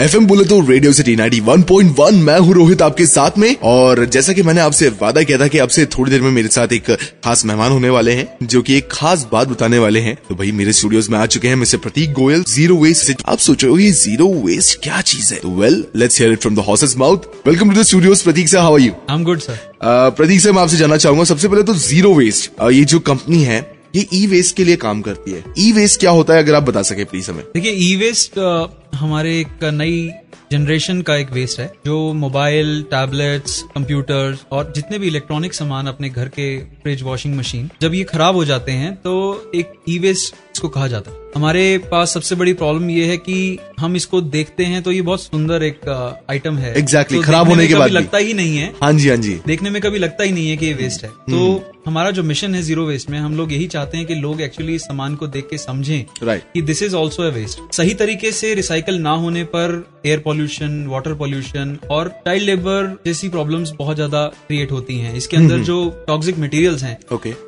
FM बोले तो radio city 91.1 मैं हूँ रोहित आपके साथ में। और जैसा कि मैंने आपसे वादा किया था कि आपसे थोड़ी देर में मेरे साथ एक खास मेहमान होने वाले हैं जो कि एक खास बात बताने वाले हैं। तो भाई मेरे स्टूडियोज में आ चुके हैं mister Prateek Goyal, zero waste. आप सोच रहे हो ये जीरो वेस्ट क्या चीज है? तो well let's hear it from the horse's mouth. Welcome to the studios Prateek sir, how are you? I am good sir. Prateek sir मैं आपसे जानना चाहूंगा सबसे पहले तो जीरो वेस्ट ये जो कंपनी है ये ई वेस्ट के लिए काम करती है। ई वेस्ट क्या होता है अगर आप बता सके प्लीज हमें। देखिए ई वेस्ट हमारे एक नई जनरेशन का एक वेस्ट है जो मोबाइल, टैबलेट्स, कंप्यूटर्स और जितने भी इलेक्ट्रॉनिक सामान अपने घर के फ्रिज, वॉशिंग मशीन जब ये खराब हो जाते हैं तो एक ई वेस्ट इसको कहा जाता है। हमारे पास सबसे बड़ी प्रॉब्लम ये है कि हम इसको देखते हैं तो ये बहुत सुंदर एक आइटम है। एग्जैक्टली तो खराब होने के बाद लगता ही नहीं है। हाँ जी हाँ जी, देखने में कभी लगता ही नहीं है कि ये वेस्ट है। तो हमारा जो मिशन है जीरो वेस्ट में, हम लोग यही चाहते हैं कि लोग एक्चुअली इस सामान को देख के समझें कि this is also a waste. सही तरीके से रिसाइकल ना होने पर एयर पॉल्यूशन, वाटर पॉल्यूशन और चाइल्ड लेबर जैसी प्रॉब्लम्स बहुत ज्यादा क्रिएट होती हैं। इसके अंदर जो टॉक्सिक मटेरियल्स हैं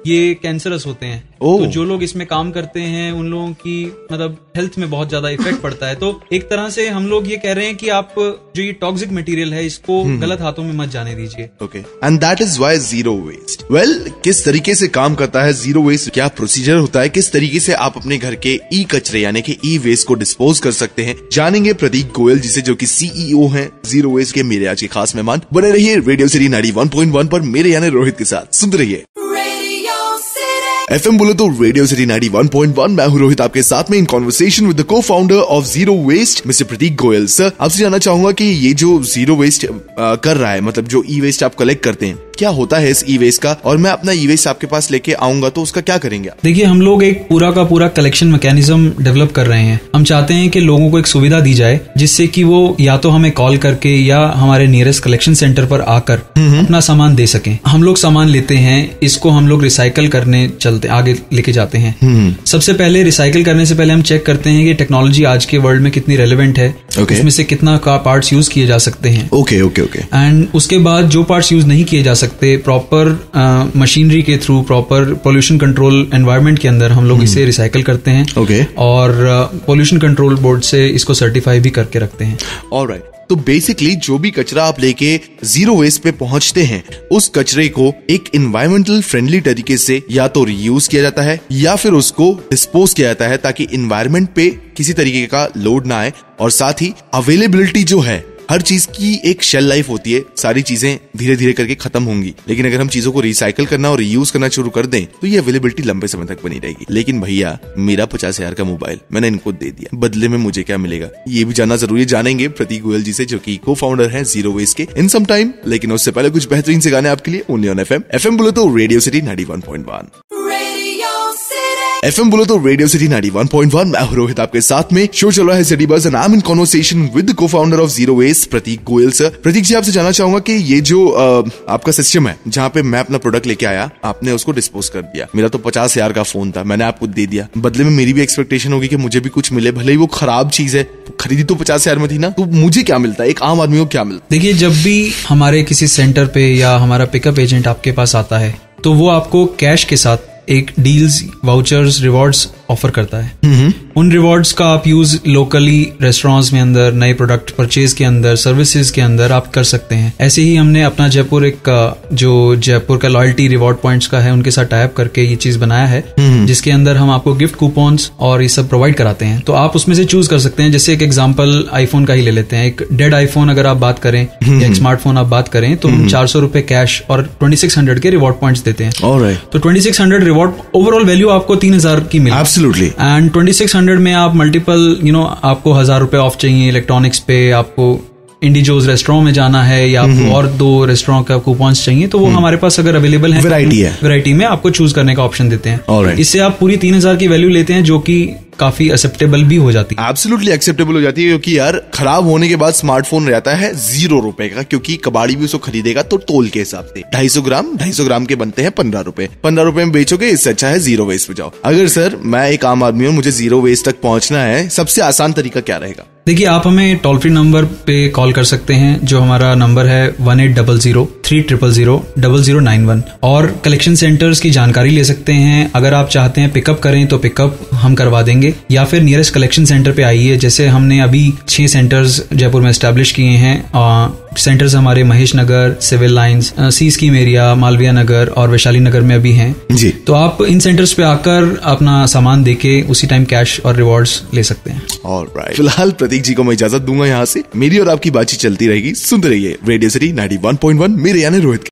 ये कैंसरस होते हैं। तो जो लोग इसमें काम करते हैं उन लोगों की मतलब हेल्थ में बहुत ज्यादा इफेक्ट पड़ता है। तो एक तरह से हम लोग ये कह रहे हैं कि आप जो ये टॉक्सिक मटेरियल है इसको गलत हाथों में मत जाने दीजिए। Okay, and that is why zero waste. Well, किस तरीके से काम करता है जीरो वेस्ट, क्या प्रोसीजर होता है, किस तरीके से आप अपने घर के ई कचरे यानी कि ई वेस्ट को डिस्पोज कर सकते हैं, जानेंगे प्रतीक गोयल जिसे जो कि सीईओ हैं जीरो वेस्ट के, मेरे आज के खास मेहमान। बने रहिए रेडियो सिटी 91.1 पर मेरे यानी रोहित के साथ, सुनते रहिए FM बोले तो रेडियो सिटी 91.1 मैं हूँ रोहित आपके साथ में in conversation with the cofounder of zero waste mister Prateek Goyal. Sir आपसे जानना चाहूंगा कि ये जो जीरो वेस्ट कर रहा है, मतलब जो ई वेस्ट आप कलेक्ट करते हैं, क्या होता है इस ई वेस्ट का, और मैं अपना ई वेस्ट आपके पास लेके आऊंगा तो उसका क्या करेंगे आप? देखिए हम लोग एक पूरा का पूरा कलेक्शन मैकेनिज्म डेवलप कर रहे हैं। हम चाहते हैं कि लोगों को एक सुविधा दी जाए जिससे कि वो या तो हमें कॉल करके या हमारे नियरेस्ट कलेक्शन सेंटर पर आकर अपना सामान दे सकें। हम लोग सामान लेते हैं, इसको हम लोग रिसाइकल करने चलते आगे लेके जाते हैं। सबसे पहले रिसाइकल करने से पहले हम चेक करते हैं कि टेक्नोलॉजी आज के वर्ल्ड में कितनी रेलेवेंट है, उसमें से कितना का पार्ट्स यूज किए जा सकते हैं। Okay okay okay. एंड उसके बाद जो पार्ट्स यूज नहीं किए जा सकते, प्रॉपर मशीनरी के through, proper pollution control environment के अंदर हम लोग इसे रिसाइकल करते हैं। और पोल्यूशन कंट्रोल बोर्ड से इसको सर्टिफाई भी करके रखते हैं। ऑलराइट, तो बेसिकली जो भी कचरा आप लेके जीरो वेस्ट पे पहुंचते हैं उस कचरे को एक इन्वायरमेंटल फ्रेंडली तरीके से या तो रीयूज किया जाता है या फिर उसको डिस्पोज किया जाता है ताकि इन्वायरमेंट पे किसी तरीके का लोड ना आए। और साथ ही अवेलेबिलिटी जो है, हर चीज की एक शेल लाइफ होती है, सारी चीजें धीरे धीरे करके खत्म होंगी, लेकिन अगर हम चीजों को रिसाइकल करना और रीयूज करना शुरू कर दें तो ये अवेलेबिलिटी लंबे समय तक बनी रहेगी। लेकिन भैया मेरा 50,000 का मोबाइल मैंने इनको दे दिया, बदले में मुझे क्या मिलेगा ये भी जानना जरूरी है। जानेंगे प्रतीक गोयल जी से जो कि को फाउंडर है जीरो वेस्ट के इन सम टाइम। लेकिन उससे पहले कुछ बेहतरीन से गाने आपके लिए ओनली ऑन FM बोले तो रेडियो सिटी 91.1। FM बोलो तो रेडियो सिटी 91.1 मैं हूँ रोहित आपके साथ में। शो चल रहा है city bus and I am in conversation with the cofounder of zero waste Prateek Goyal. Sir Prateek ji आपसे जानना चाहूंगा कि ये जो आपका सिस्टम है जहाँ पे मैं अपना प्रोडक्ट लेके आया, आपने उसको डिस्पोज कर दिया। मेरा तो 50,000 का फोन था, मैंने आपको दे दिया, बदले में मेरी भी एक्सपेक्टेशन होगी कि मुझे भी कुछ मिले, भले ही वो खराब चीज है, खरीदी तो 50,000 में थी ना, तो मुझे क्या मिलता है, एक आम आदमी को क्या मिलता है? देखिए जब भी हमारे किसी सेंटर पे या हमारा पिकअप एजेंट आपके पास आता है तो वो आपको कैश के साथ एक डील्स, वाउचर्स, रिवॉर्ड्स ऑफर करता है। उन रिवॉर्ड्स का आप यूज लोकली रेस्टोरेंट्स में अंदर, नए प्रोडक्ट परचेज के अंदर, सर्विसेज के अंदर आप कर सकते हैं। ऐसे ही हमने अपना जयपुर एक जो जयपुर का लॉयल्टी रिवॉर्ड पॉइंट्स का है उनके साथ टाई अप करके ये चीज बनाया है जिसके अंदर हम आपको गिफ्ट कूपन्स और ये सब प्रोवाइड कराते हैं। तो आप उसमें से चूज कर सकते हैं। जैसे एक एग्जांपल आईफोन का ही ले लेते हैं। एक डेड आईफोन अगर आप बात करें या एक स्मार्टफोन आप बात करें तो हम 400 रुपए कैश और 2600 के रिवॉर्ड पॉइंट्स देते हैं। तो 2600 रिवॉर्ड ओवरऑल वैल्यू आपको 3000 की मिली। एब्सोल्युटली। एंड 2600 में आप मल्टीपल आपको 1000 रुपए ऑफ चाहिए इलेक्ट्रॉनिक्स पे, आपको इंडिजोज रेस्टोरेंट में जाना है या आपको और 2 रेस्टोरेंट का कूपन्स चाहिए तो वो हमारे पास अगर अवेलेबल है, वैरायटी में आपको चूज करने का ऑप्शन देते हैं। इससे आप पूरी 3000 की वैल्यू लेते हैं जो कि काफी एक्सेप्टेबल भी हो जाती है। एब्सोल्युटली एक्सेप्टेबल हो जाती है क्योंकि यार खराब होने के बाद स्मार्टफोन रहता है 0 रुपए का, क्योंकि कबाड़ी भी उसको खरीदेगा तो तोल के हिसाब से 250 ग्राम के बनते हैं 15 रुपए। 15 रुपए में बेचोगे, इससे अच्छा है जीरो वेस्ट पे जाओ। अगर सर मैं एक आम आदमी हूँ, मुझे जीरो वेस्ट तक पहुंचना है, सबसे आसान तरीका क्या रहेगा? देखिए, आप हमें टोल फ्री नंबर पे कॉल कर सकते हैं, जो हमारा नंबर है 1800-300-0091, और कलेक्शन सेंटर्स की जानकारी ले सकते हैं। अगर आप चाहते हैं पिकअप करें तो पिकअप हम करवा देंगे, या फिर नियरेस्ट कलेक्शन सेंटर पे आइए। जैसे हमने अभी 6 सेंटर्स जयपुर में एस्टैब्लिश किए हैं। सेंटर्स हमारे महेश नगर, सिविल लाइंस, सी स्कीम एरिया, मालवीय नगर और वैशाली नगर में अभी हैं जी। तो आप इन सेंटर्स पे आकर अपना सामान देके उसी टाइम कैश और रिवॉर्ड्स ले सकते हैं। ऑलराइट, फिलहाल प्रतीक जी को मैं इजाजत दूंगा यहाँ से। मेरी और आपकी बातचीत चलती रहेगी, सुनते रहिए रेडियो सिटी 91.1 मेरे यानी रोहित।